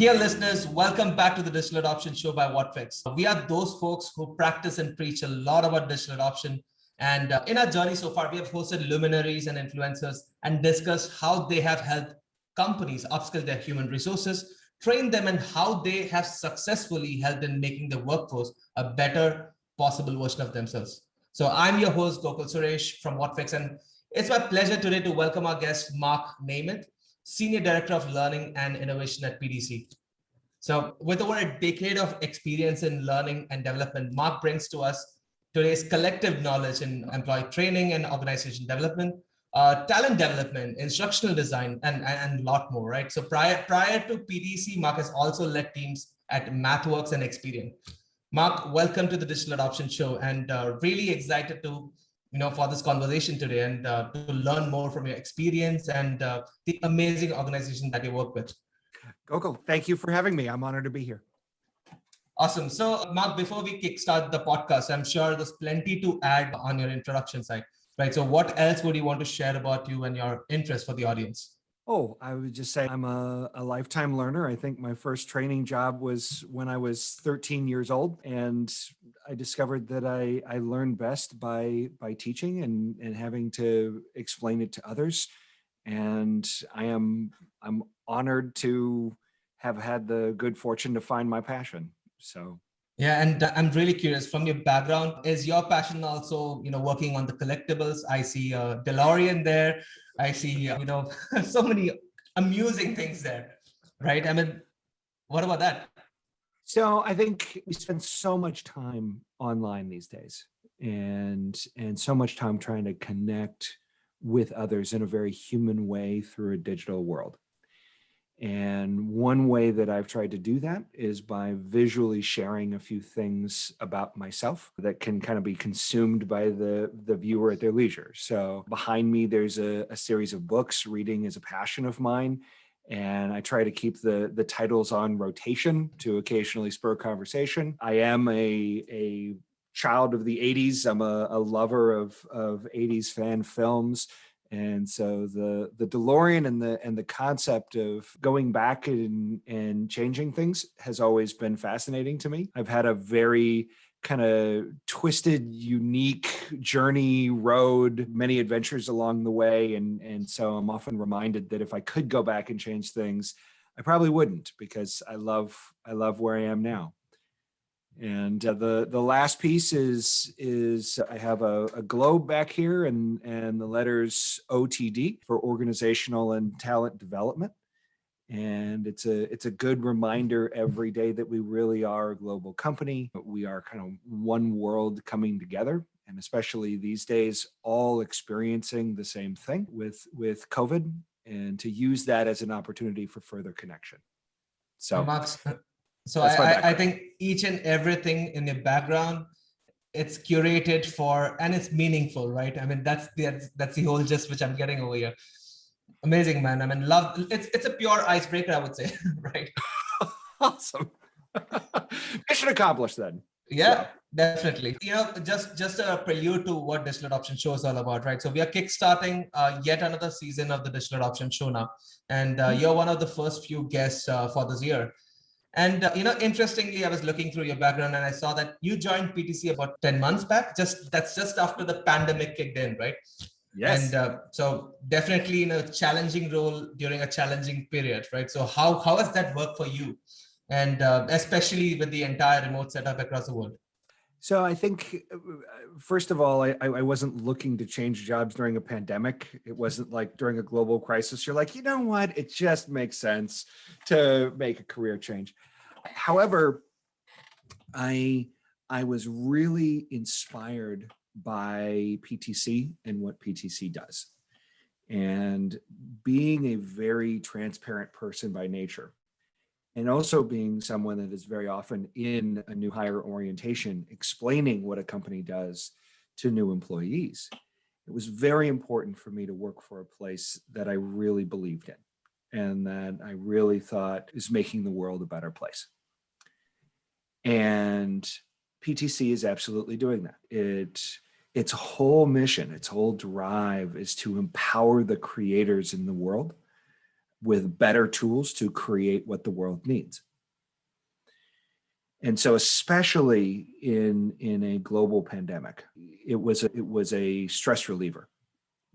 Dear listeners, welcome back to the Digital Adoption Show by WhatFix. We are those folks who practice and preach a lot about digital adoption. And in our journey so far, we have hosted luminaries and influencers and discussed how they have helped companies upskill their human resources, train them, and how they have successfully helped in making the workforce a better possible version of themselves. So I'm your host, Gokul Suresh from WhatFix, and it's my pleasure today to welcome our guest, Mark Nemeth, Senior Director of Learning and Innovation at PTC. So with over a decade of experience in learning and development, Mark brings to us today's collective knowledge in employee training and organization development, talent development, instructional design, and a lot more, right? So prior to PTC, Mark has also led teams at MathWorks and Experian. Mark, welcome to the Digital Adoption Show, and really excited to for this conversation today and to learn more from your experience and the amazing organization that you work with. Gokul, thank you for having me. I'm honored to be here. Awesome. So Mark, before we kickstart the podcast, I'm sure there's plenty to add on your introduction side, right? So what else would you want to share about you and your interest for the audience? Oh, I would just say I'm a lifetime learner. I think my first training job was when I was 13 years old, and I discovered that I learn best by teaching and having to explain it to others. And I'm honored to have had the good fortune to find my passion. So. Yeah, and I'm really curious, from your background, is your passion also, working on the collectibles? I see DeLorean there. I see, so many amusing things there, right? I mean, what about that? So I think we spend so much time online these days and so much time trying to connect with others in a very human way through a digital world. And one way that I've tried to do that is by visually sharing a few things about myself that can kind of be consumed by the viewer at their leisure. So behind me, there's a series of books. Reading is a passion of mine. And I try to keep the titles on rotation to occasionally spur conversation. I am a child of the 80s. I'm a lover of 80s fan films. And so the DeLorean and the concept of going back and changing things has always been fascinating to me. I've had a very kind of twisted, unique journey, road, many adventures along the way. And so I'm often reminded that if I could go back and change things, I probably wouldn't, because I love where I am now. And the last piece is I have a globe back here and the letters OTD for organizational and talent development. And it's a good reminder every day that we really are a global company. We are kind of one world coming together, and especially these days, all experiencing the same thing with COVID, and to use that as an opportunity for further connection. So. So I think each and everything in your background, it's curated for, and it's meaningful, right? I mean, that's the whole gist which I'm getting over here. Amazing, man. I mean, love. It's a pure icebreaker, I would say, right? Awesome. Mission accomplished then. Yeah, so. Definitely. Just a prelude to what Digital Adoption Show is all about, right? So we are kickstarting yet another season of the Digital Adoption Show now, and you're one of the first few guests for this year. And, interestingly, I was looking through your background and I saw that you joined PTC about 10 months back. That's just after the pandemic kicked in, right? Yes. And so definitely in a challenging role during a challenging period, right? So how has that worked for you? And especially with the entire remote setup across the world? So I think, first of all, I wasn't looking to change jobs during a pandemic. It wasn't like during a global crisis, you're like, you know what? It just makes sense to make a career change. However, I was really inspired by PTC and what PTC does. And being a very transparent person by nature, and also being someone that is very often in a new hire orientation, explaining what a company does to new employees, it was very important for me to work for a place that I really believed in and that I really thought is making the world a better place. And PTC is absolutely doing that. Its whole mission, its whole drive is to empower the creators in the world with better tools to create what the world needs. And so, especially in a global pandemic, it was a stress reliever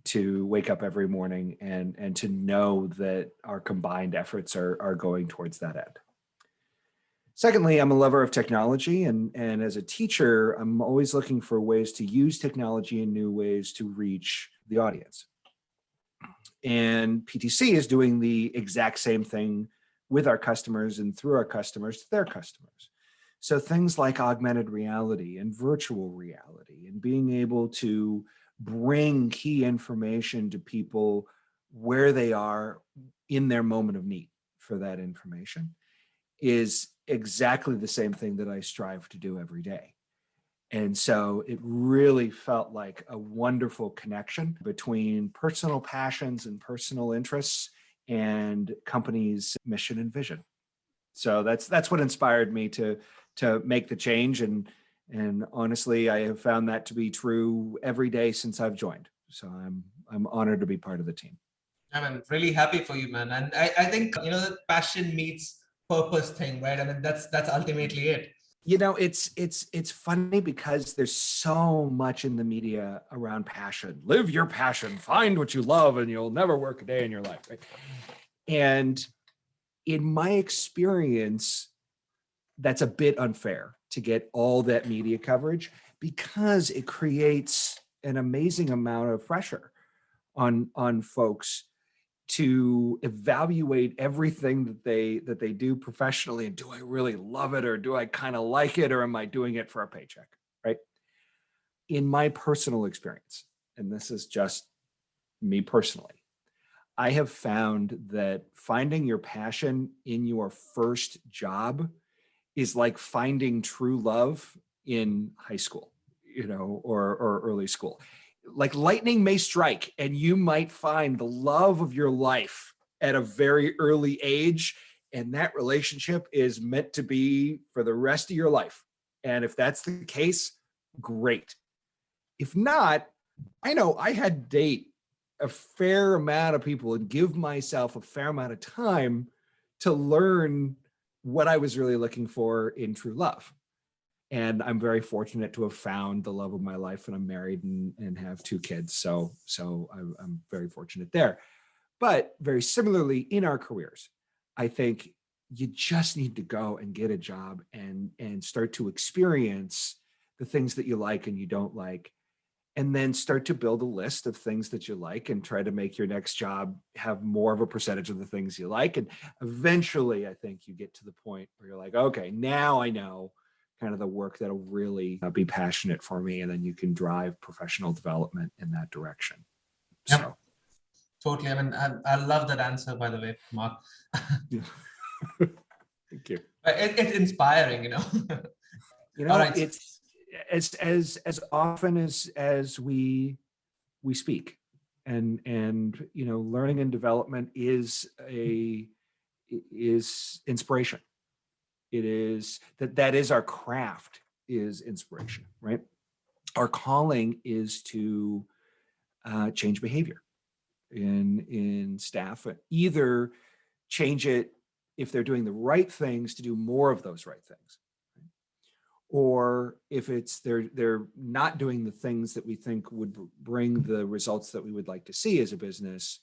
to wake up every morning and to know that our combined efforts are going towards that end. Secondly, I'm a lover of technology, and as a teacher, I'm always looking for ways to use technology in new ways to reach the audience. And PTC is doing the exact same thing with our customers and through our customers to their customers. So things like augmented reality and virtual reality and being able to bring key information to people where they are in their moment of need for that information is exactly the same thing that I strive to do every day. And so it really felt like a wonderful connection between personal passions and personal interests and company's mission and vision. So that's what inspired me to make the change. And honestly, I have found that to be true every day since I've joined. So I'm honored to be part of the team. I'm really happy for you, man. And I think, the passion meets purpose thing, right? I mean, that's ultimately it. It's funny because there's so much in the media around passion. Live your passion, find what you love, and you'll never work a day in your life, right? And in my experience, that's a bit unfair to get all that media coverage because it creates an amazing amount of pressure on folks to evaluate everything that they do professionally. And do I really love it, or do I kind of like it, or am I doing it for a paycheck, right? In my personal experience, and this is just me personally, I have found that finding your passion in your first job is like finding true love in high school, or early school. Like lightning may strike and you might find the love of your life at a very early age, and that relationship is meant to be for the rest of your life. And if that's the case, great. If not, I know I had to date a fair amount of people and give myself a fair amount of time to learn what I was really looking for in true love. And I'm very fortunate to have found the love of my life, and I'm married and have 2 kids. So I'm very fortunate there. But very similarly in our careers, I think you just need to go and get a job and start to experience the things that you like and you don't like, and then start to build a list of things that you like and try to make your next job have more of a percentage of the things you like. And eventually, I think you get to the point where you're like, okay, now I know kind of the work that'll really be passionate for me. And then you can drive professional development in that direction. Yep. So. Totally. I mean, I love that answer, by the way, Mark. Thank you. It's inspiring, All right. It's as often as we speak, and learning and development is inspiration. It is that is our craft, is inspiration, right? Our calling is to change behavior in staff, either change it if they're doing the right things to do more of those right things, right? Or if it's they're not doing the things that we think would bring the results that we would like to see as a business,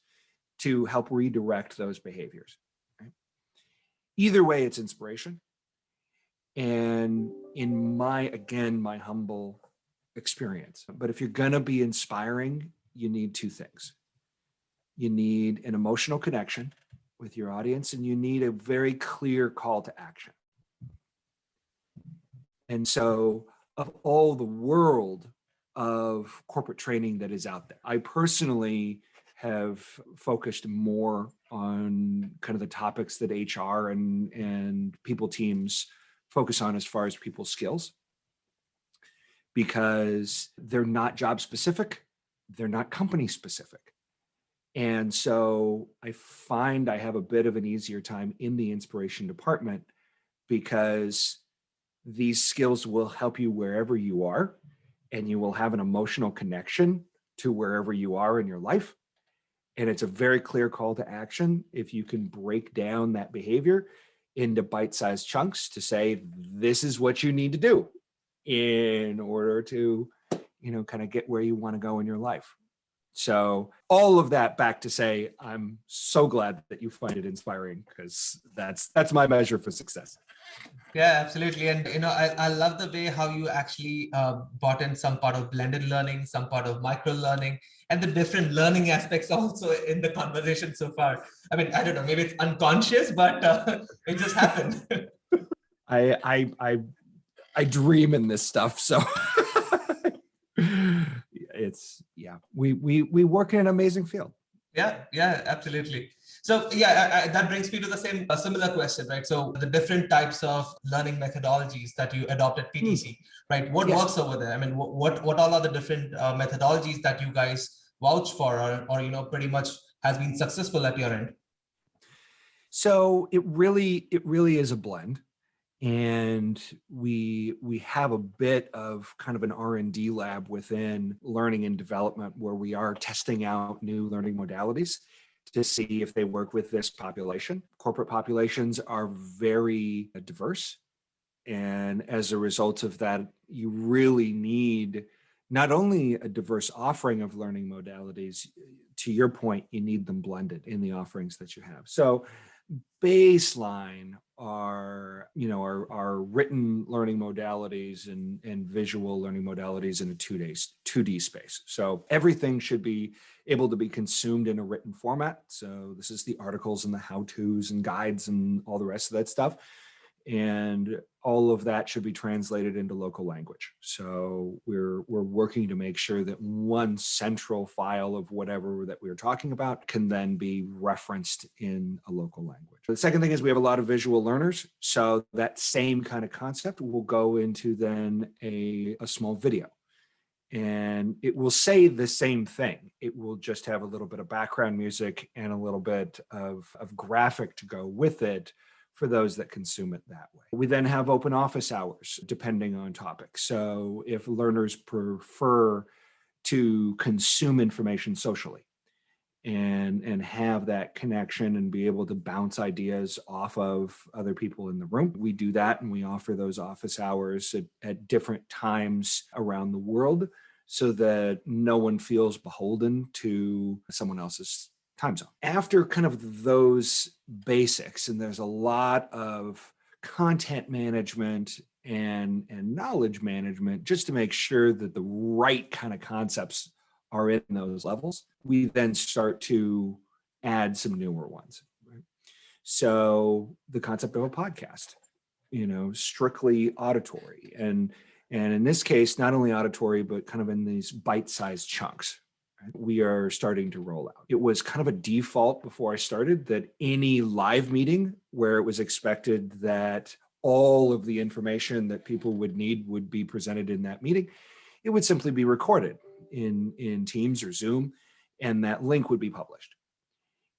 to help redirect those behaviors, right? Either way, it's inspiration. And in my humble experience, but if you're going to be inspiring, you need 2 things. You need an emotional connection with your audience, and you need a very clear call to action. And so, of all the world of corporate training that is out there, I personally have focused more on kind of the topics that HR and people teams focus on as far as people's skills, because they're not job specific, they're not company specific. And so I find I have a bit of an easier time in the inspiration department, because these skills will help you wherever you are, and you will have an emotional connection to wherever you are in your life. And it's a very clear call to action. If you can break down that behavior into bite-sized chunks to say, this is what you need to do in order to, kind of get where you want to go in your life. So all of that back to say, I'm so glad that you find it inspiring, because that's my measure for success. Yeah, absolutely. And, I love the way how you actually brought in some part of blended learning, some part of micro learning, and the different learning aspects also in the conversation so far. I mean, I don't know, maybe it's unconscious, but it just happened. I dream in this stuff. So we work in an amazing field. Yeah, absolutely. So that brings me to the same similar question, right? So the different types of learning methodologies that you adopt at PTC, right? What Yes. works over there? I mean, what all are the different methodologies that you guys vouch for, or pretty much has been successful at your end? So it really is a blend. And we have a bit of kind of an R&D lab within learning and development, where we are testing out new learning modalities to see if they work with this population. Corporate populations are very diverse. And as a result of that, you really need not only a diverse offering of learning modalities, to your point, you need them blended in the offerings that you have. So baseline are written learning modalities and visual learning modalities in a 2D space. So everything should be able to be consumed in a written format. So this is the articles and the how-tos and guides and all the rest of that stuff. And all of that should be translated into local language. So we're working to make sure that one central file of whatever that we're talking about can then be referenced in a local language. The second thing is we have a lot of visual learners. So that same kind of concept will go into then a small video. And it will say the same thing. It will just have a little bit of background music and a little bit of graphic to go with it for those that consume it that way. We then have open office hours, depending on topic. So if learners prefer to consume information socially and have that connection and be able to bounce ideas off of other people in the room, we do that, and we offer those office hours at different times around the world so that no one feels beholden to someone else's time zone. After kind of those basics, and there's a lot of content management and knowledge management just to make sure that the right kind of concepts are in those levels, we then start to add some newer ones. Right? So the concept of a podcast, strictly auditory, and in this case, not only auditory, but kind of in these bite-sized chunks. We are starting to roll out. It was kind of a default before I started that any live meeting where it was expected that all of the information that people would need would be presented in that meeting, it would simply be recorded in Teams or Zoom, and that link would be published.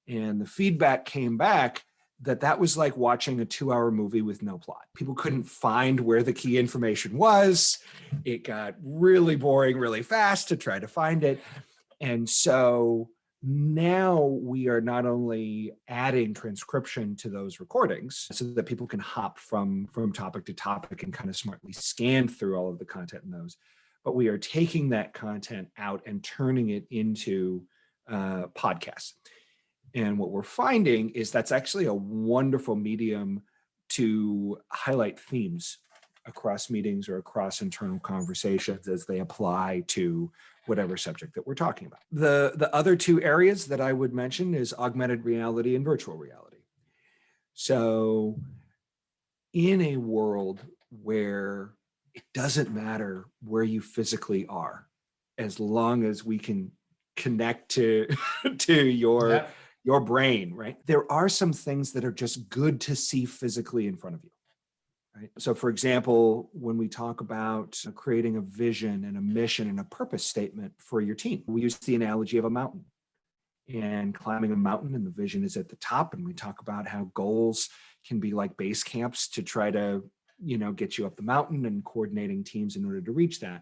And the feedback came back that was like watching a 2-hour movie with no plot. People couldn't find where the key information was. It got really boring really fast to try to find it. And so now we are not only adding transcription to those recordings so that people can hop from topic to topic and kind of smartly scan through all of the content in those, but we are taking that content out and turning it into podcasts. And what we're finding is that's actually a wonderful medium to highlight themes across meetings or across internal conversations as they apply to whatever subject that we're talking about. The other two areas that I would mention is augmented reality and virtual reality. So in a world where it doesn't matter where you physically are, as long as we can connect to your brain, right? There are some things that are just good to see physically in front of you. Right? So for example, when we talk about creating a vision and a mission and a purpose statement for your team, we use the analogy of a mountain and climbing a mountain, and the vision is at the top. And we talk about how goals can be like base camps to try to, get you up the mountain, and coordinating teams in order to reach that.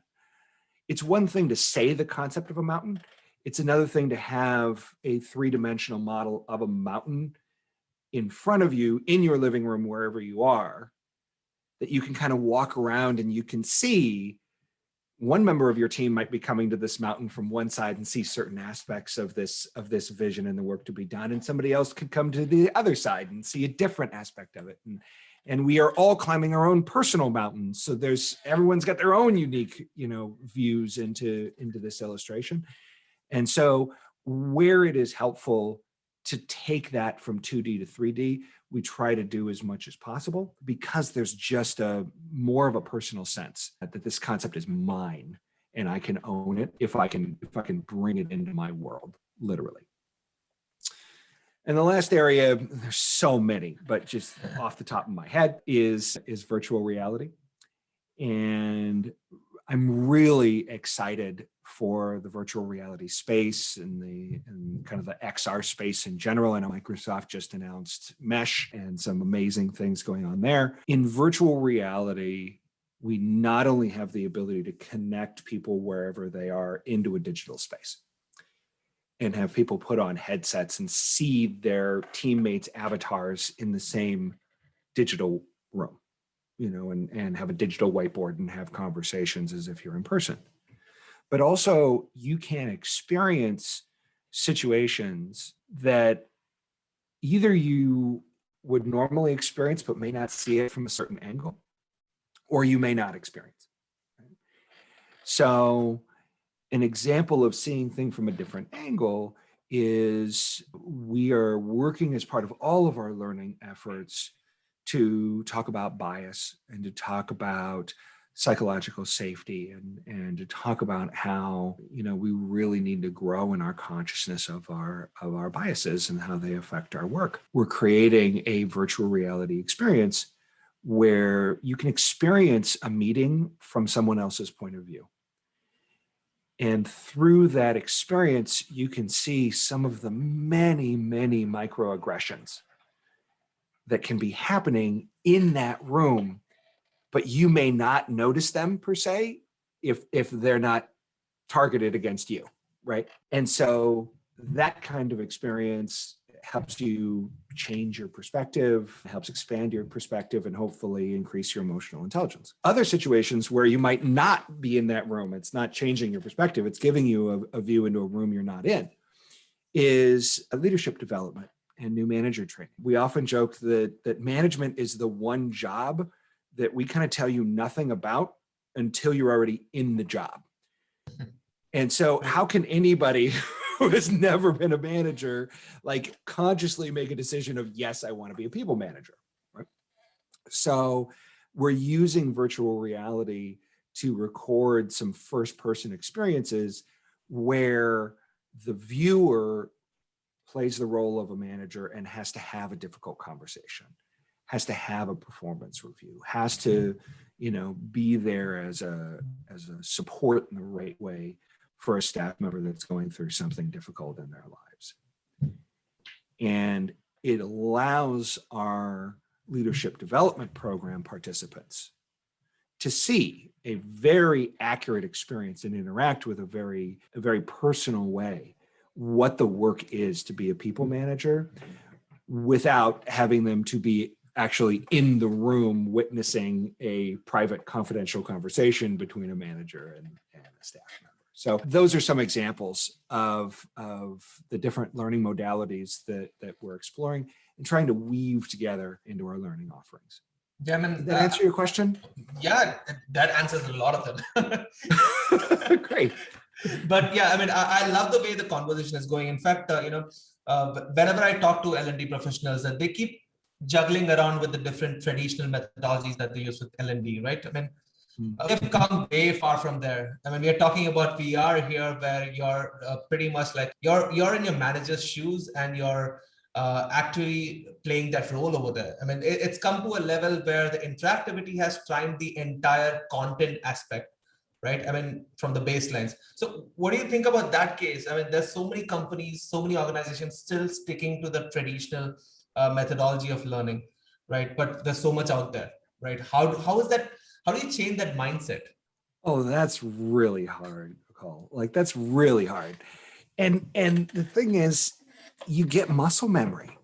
It's one thing to say the concept of a mountain. It's another thing to have a three-dimensional model of a mountain in front of you in your living room, wherever you are, that you can kind of walk around and you can see. One member of your team might be coming to this mountain from one side and see certain aspects of this vision and the work to be done, and somebody else could come to the other side and see a different aspect of it. And we are all climbing our own personal mountains. So everyone's got their own unique, views into this illustration. And so where it is helpful to take that from 2D to 3D, we try to do as much as possible, because there's just more of a personal sense that this concept is mine and I can own it if I can bring it into my world, literally. And the last area, there's so many, but just off the top of my head, is virtual reality. And I'm really excited for the virtual reality space and kind of the XR space in general. I know Microsoft just announced Mesh and some amazing things going on there. In virtual reality, we not only have the ability to connect people wherever they are into a digital space and have people put on headsets and see their teammates' avatars in the same digital room, and have a digital whiteboard and have conversations as if you're in person. But also you can experience situations that either you would normally experience but may not see it from a certain angle, or you may not experience. So an example of seeing things from a different angle is we are working as part of all of our learning efforts to talk about bias and to talk about psychological safety and to talk about how, we really need to grow in our consciousness of our biases and how they affect our work. We're creating a virtual reality experience where you can experience a meeting from someone else's point of view. And through that experience, you can see some of the many, many microaggressions that can be happening in that room, but you may not notice them per se if they're not targeted against you, right? And so that kind of experience helps you change your perspective, helps expand your perspective, and hopefully increase your emotional intelligence. Other situations where you might not be in that room, it's not changing your perspective, it's giving you a view into a room you're not in, is a leadership development and new manager training. We often joke that management is the one job that we kind of tell you nothing about until you're already in the job. And so how can anybody who has never been a manager consciously make a decision of, yes, I want to be a people manager, right? So we're using virtual reality to record some first-person experiences where the viewer plays the role of a manager and has to have a difficult conversation, has to have a performance review, has to, be there as a support in the right way for a staff member that's going through something difficult in their lives. And it allows our leadership development program participants to see a very accurate experience and interact with a very personal way what the work is to be a people manager without having them to be actually in the room witnessing a private confidential conversation between a manager and a staff member. So those are some examples of the different learning modalities that we're exploring and trying to weave together into our learning offerings. Yeah, Did that answer your question? Yeah, that answers a lot of them. Great. But yeah, I love the way the conversation is going. In fact, whenever I talk to L&D professionals, that they keep juggling around with the different traditional methodologies that they use with L&D, right? We've come way far from there. We are talking about VR here, where you're pretty much like you're in your manager's shoes and you're actually playing that role over there. It's come to a level where the interactivity has climbed the entire content aspect, right? From the baselines. So what do you think about that case? There's so many companies, so many organizations still sticking to the traditional methodology of learning, right? But there's so much out there, right? How is that? How do you change that mindset? Oh, that's really hard, Nicole. That's really hard. And the thing is, you get muscle memory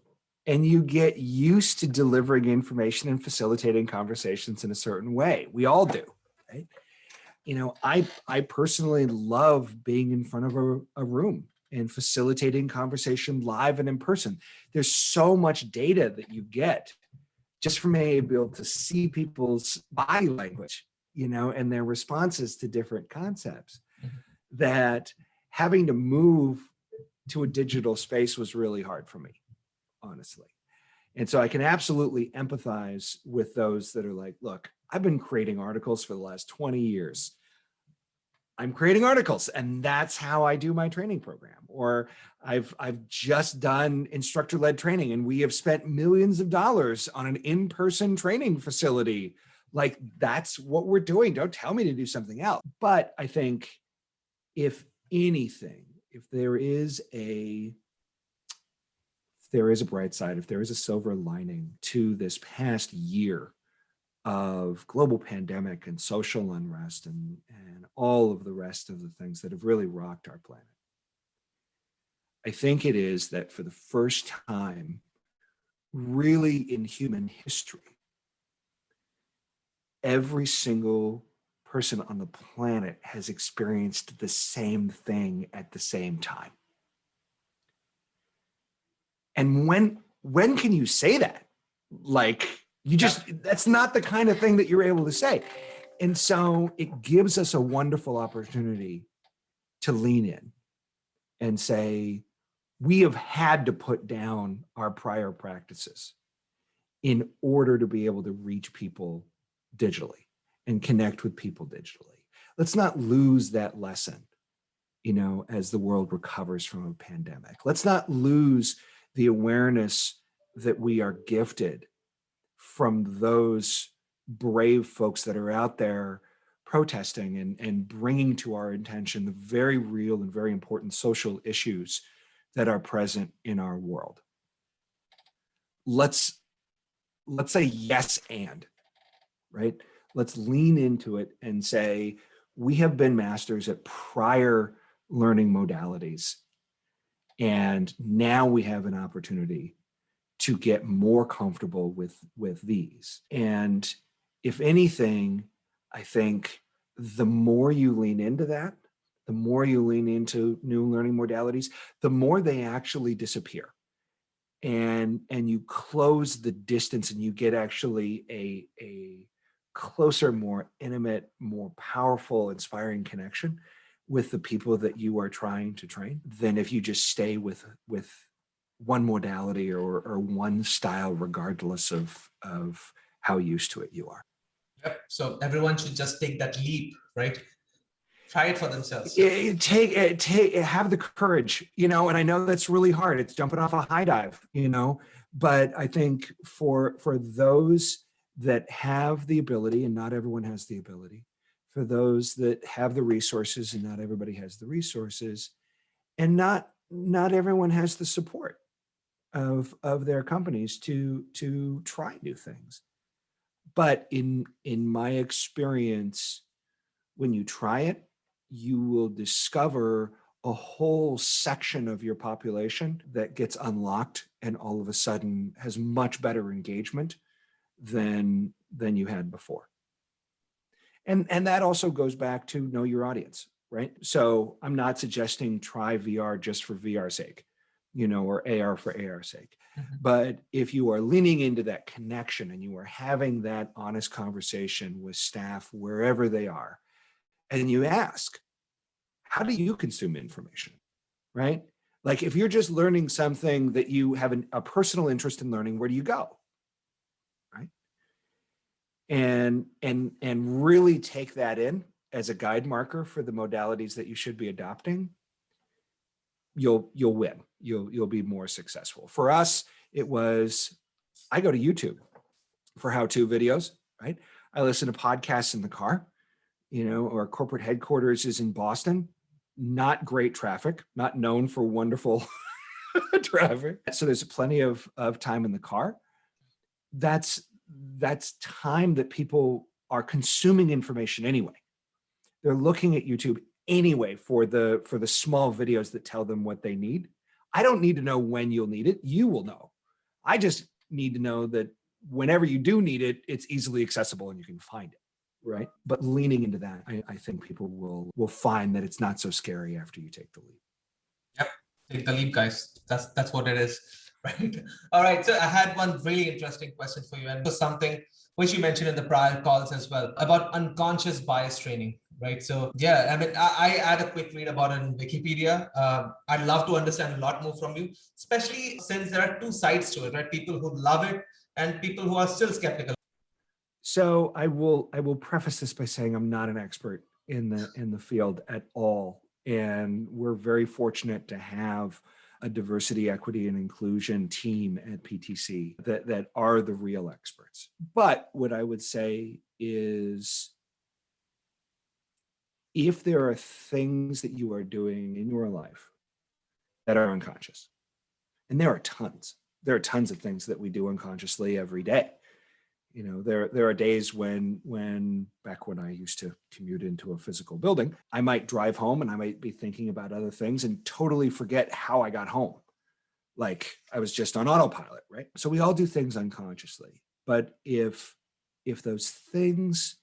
and you get used to delivering information and facilitating conversations in a certain way. We all do, right? You know, I personally love being in front of a room and facilitating conversation live and in person. There's so much data that you get just from being able to see people's body language, you know, and their responses to different concepts, that having to move to a digital space was really hard for me, honestly. And so I can absolutely empathize with those that are like, look, I've been creating articles for the last 20 years. I'm creating articles and that's how I do my training program. Or I've just done instructor-led training and we have spent millions of dollars on an in-person training facility. Like, that's what we're doing. Don't tell me to do something else. But I think if anything, if there is a bright side, if there is a silver lining to this past year of global pandemic and social unrest and all of the rest of the things that have really rocked our planet, I think it is that for the first time, really in human history, every single person on the planet has experienced the same thing at the same time. And when can you say that? Like, you just, that's not the kind of thing that you're able to say. And so it gives us a wonderful opportunity to lean in and say, we have had to put down our prior practices in order to be able to reach people digitally and connect with people digitally. Let's not lose that lesson, you know, as the world recovers from a pandemic. Let's not lose the awareness that we are gifted from those brave folks that are out there protesting and bringing to our attention the very real and very important social issues that are present in our world. Let's say yes and, right? Let's lean into it and say, we have been masters at prior learning modalities, and now we have an opportunity to get more comfortable with these. And if anything, I think the more you lean into that, the more you lean into new learning modalities, the more they actually disappear. And you close the distance and you get actually a closer, more intimate, more powerful, inspiring connection with the people that you are trying to train than if you just stay with one modality or one style, regardless of how used to it you are. Yep. So everyone should just take that leap, right? Try it for themselves. Have the courage, you know, and I know that's really hard. It's jumping off a high dive, you know, but I think for those that have the ability, and not everyone has the ability, for those that have the resources and not everybody has the resources, and not everyone has the support of their companies to try new things. But in my experience, when you try it, you will discover a whole section of your population that gets unlocked and all of a sudden has much better engagement than you had before. And that also goes back to know your audience, right? So I'm not suggesting try VR just for VR's sake, you know, or AR for AR's sake. Mm-hmm. But if you are leaning into that connection and you are having that honest conversation with staff wherever they are, and you ask, how do you consume information, right? Like, if you're just learning something that you have a personal interest in learning, where do you go, right? And really take that in as a guide marker for the modalities that you should be adopting. You'll win. You'll be more successful. For us, it was, I go to YouTube for how-to videos, right? I listen to podcasts in the car. You know, our corporate headquarters is in Boston. Not great traffic, not known for wonderful traffic. So there's plenty of time in the car. That's time that people are consuming information anyway. They're looking at YouTube anyway for the small videos that tell them what they need. I don't need to know when you'll need it. You will know. I just need to know that whenever you do need it, it's easily accessible and you can find it, right? But leaning into that, I think people will find that it's not so scary after you take the leap. Yep, take the leap, guys. That's what it is, right? All right. So I had one really interesting question for you, and it was something which you mentioned in the prior calls as well about unconscious bias training, right? So yeah, I mean, I had a quick read about it in Wikipedia. I'd love to understand a lot more from you, especially since there are two sides to it, right? People who love it and people who are still skeptical. So I will preface this by saying I'm not an expert in the field at all, and we're very fortunate to have a diversity, equity, and inclusion team at PTC that are the real experts. But what I would say is, if there are things that you are doing in your life that are unconscious, and there are tons of things that we do unconsciously every day. You know, there are days when back when I used to commute into a physical building, I might drive home and I might be thinking about other things and totally forget how I got home. Like I was just on autopilot, right? So we all do things unconsciously. But if those things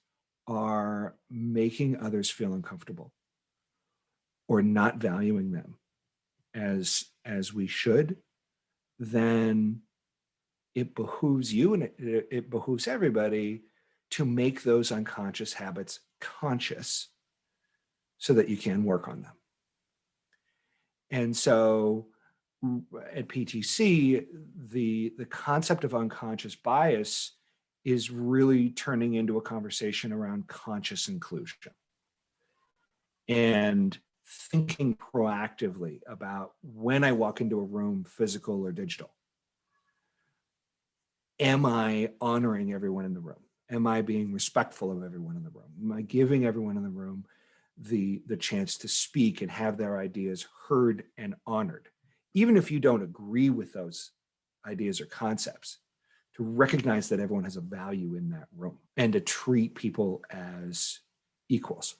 are making others feel uncomfortable or not valuing them as we should, then it behooves you and it behooves everybody to make those unconscious habits conscious so that you can work on them. And so at PTC, the concept of unconscious bias is really turning into a conversation around conscious inclusion and thinking proactively about when I walk into a room, physical or digital. Am I honoring everyone in the room? Am I being respectful of everyone in the room? Am I giving everyone in the room the chance to speak and have their ideas heard and honored? Even if you don't agree with those ideas or concepts, to recognize that everyone has a value in that room and to treat people as equals,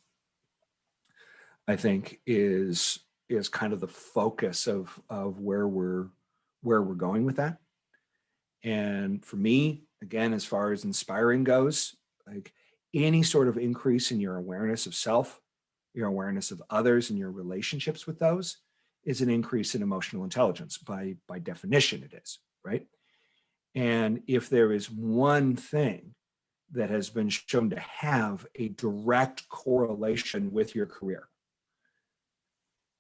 I think is kind of the focus of where we're going with that. And for me, again, as far as inspiring goes, like any sort of increase in your awareness of self, your awareness of others, and your relationships with those is an increase in emotional intelligence. By definition, it is, right? And if there is one thing that has been shown to have a direct correlation with your career,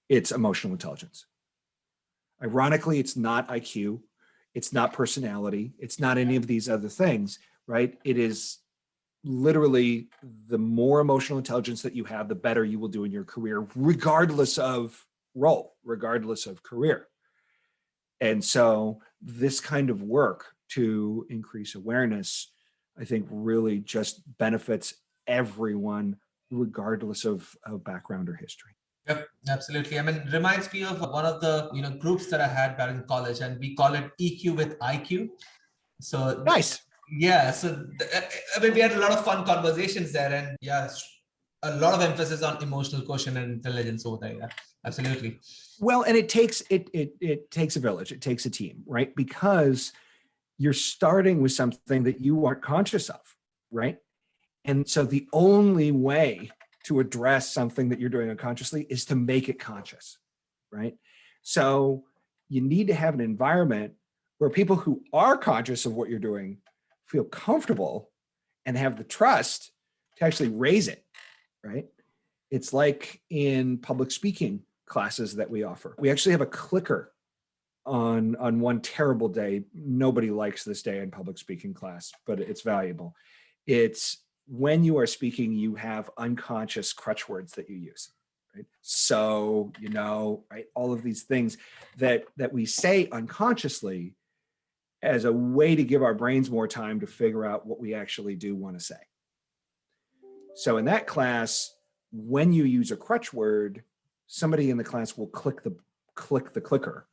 it's emotional intelligence. Ironically, it's not IQ. It's not personality. It's not any of these other things, right? It is literally the more emotional intelligence that you have, the better you will do in your career, regardless of role, regardless of career. And so this kind of work to increase awareness, I think really just benefits everyone, regardless of background or history. Yep, absolutely. I mean, it reminds me of one of the groups that I had back in college, and we call it EQ with IQ. So Nice. yeah, so I mean, we had a lot of fun conversations there, and yeah, a lot of emphasis on emotional quotient and intelligence over there. Yeah, absolutely. Well, and it takes a village. It takes a team, right? Because you're starting with something that you aren't conscious of, right? And so the only way to address something that you're doing unconsciously is to make it conscious, right? So you need to have an environment where people who are conscious of what you're doing feel comfortable and have the trust to actually raise it, right? It's like in public speaking classes that we offer. We actually have a clicker on one terrible day. Nobody likes this day in public speaking class, but it's valuable. It's when you are speaking, you have unconscious crutch words that you use, right? So, right, all of these things that we say unconsciously as a way to give our brains more time to figure out what we actually do want to say. So in that class, when you use a crutch word, somebody in the class will click the clicker,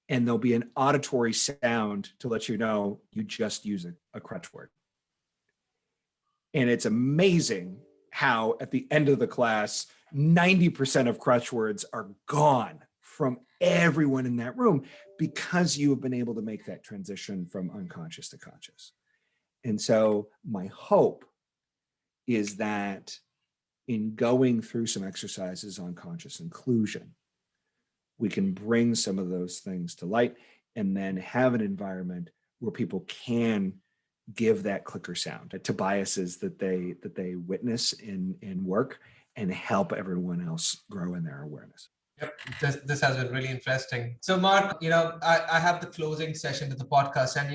and there'll be an auditory sound to let you know you just use a crutch word. And it's amazing how at the end of the class, 90% of crutch words are gone from everyone in that room because you have been able to make that transition from unconscious to conscious. And so my hope is that in going through some exercises on conscious inclusion, we can bring some of those things to light and then have an environment where people can give that clicker sound to biases that they witness in work and help everyone else grow in their awareness. Yep, this has been really interesting. So, Mark, I have the closing session of the podcast, and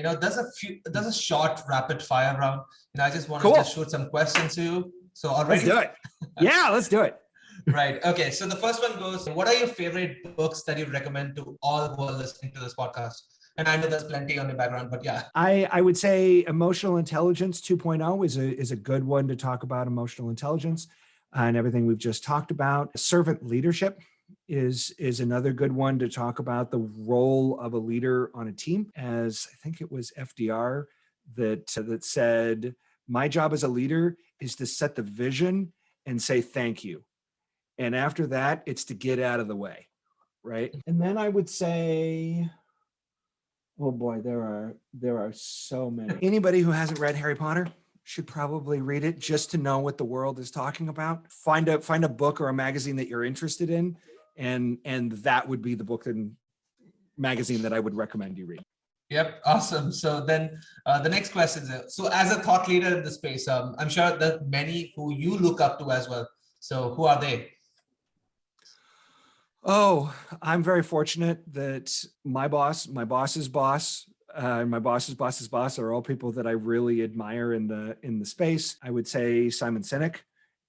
there's a short rapid fire round. I just want to just shoot some questions to you. So, already, let's do it. Yeah, let's do it. Right. Okay. So the first one goes: what are your favorite books that you recommend to all who are listening to this podcast? And I know there's plenty on the background, but yeah. I would say Emotional Intelligence 2.0 is a good one to talk about emotional intelligence and everything we've just talked about. Servant Leadership is another good one to talk about the role of a leader on a team. As I think it was FDR that said, my job as a leader is to set the vision and say thank you. And after that, it's to get out of the way, right? And then I would say, oh boy, there are so many. Anybody who hasn't read Harry Potter should probably read it just to know what the world is talking about. Find a book or a magazine that you're interested in, and that would be the book and magazine that I would recommend you read. Yep, awesome. So then the next question is, so as a thought leader in the space, I'm sure that many who you look up to as well. So who are they? Oh, I'm very fortunate that my boss, my boss's boss, and my boss's boss's boss are all people that I really admire in the space. I would say Simon Sinek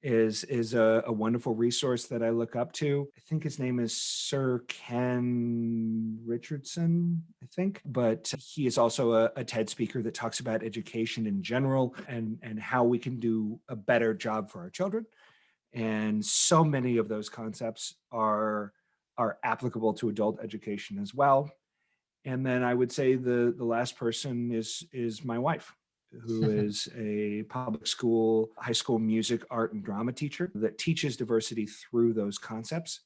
is a wonderful resource that I look up to. I think his name is Sir Ken Richardson, I think, but he is also a TED speaker that talks about education in general and how we can do a better job for our children. And so many of those concepts are applicable to adult education as well. And then I would say the last person is my wife, who is a public school, high school music, art, and drama teacher that teaches diversity through those concepts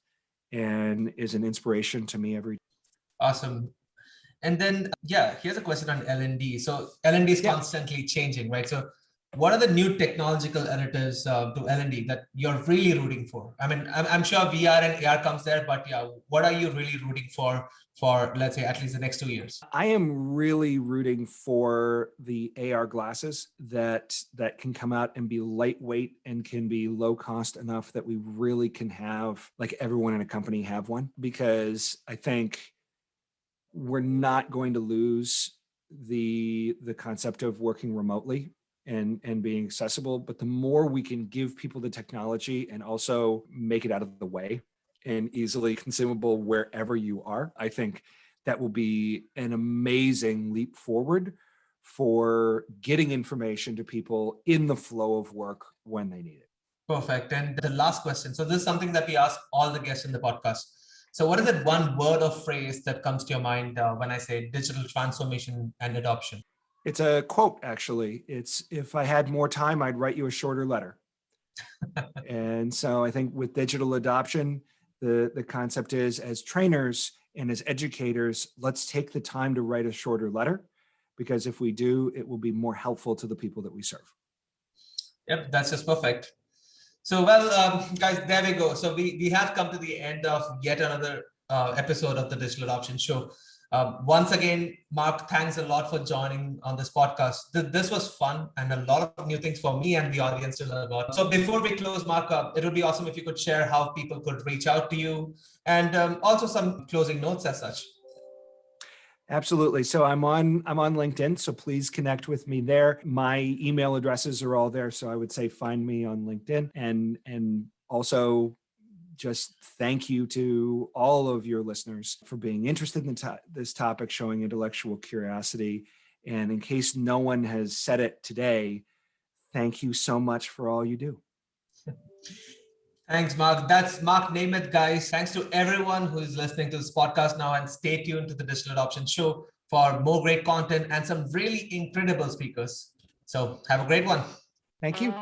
and is an inspiration to me every day. Awesome. And then, here's a question on L&D. So L&D is constantly changing, right? So what are the new technological editors to L&D that you're really rooting for? I mean, I'm sure VR and AR comes there, but what are you really rooting for, let's say, at least the next 2 years? I am really rooting for the AR glasses that can come out and be lightweight and can be low cost enough that we really can have, like, everyone in a company have one, because I think we're not going to lose the concept of working remotely and being accessible, but the more we can give people the technology and also make it out of the way and easily consumable wherever you are, I think that will be an amazing leap forward for getting information to people in the flow of work when they need it. Perfect. And the last question. So this is something that we ask all the guests in the podcast. So what is that one word or phrase that comes to your mind when I say digital transformation and adoption? It's a quote, actually. It's, if I had more time, I'd write you a shorter letter. And so I think with digital adoption, the concept is, as trainers and as educators, let's take the time to write a shorter letter, because if we do, it will be more helpful to the people that we serve. Yep, that's just perfect. So, well, guys, there we go. So we have come to the end of yet another episode of the Digital Adoption Show. Once again, Mark, thanks a lot for joining on this podcast. This was fun and a lot of new things for me and the audience to learn about. So before we close, Mark, it would be awesome if you could share how people could reach out to you and also some closing notes as such. Absolutely. So I'm on LinkedIn, so please connect with me there. My email addresses are all there, so I would say find me on LinkedIn, and also just thank you to all of your listeners for being interested in this topic, showing intellectual curiosity. And in case no one has said it today, thank you so much for all you do. Thanks, Mark. That's Mark Nemeth, guys. Thanks to everyone who is listening to this podcast now, and stay tuned to the Digital Adoption Show for more great content and some really incredible speakers. So have a great one. Thank you.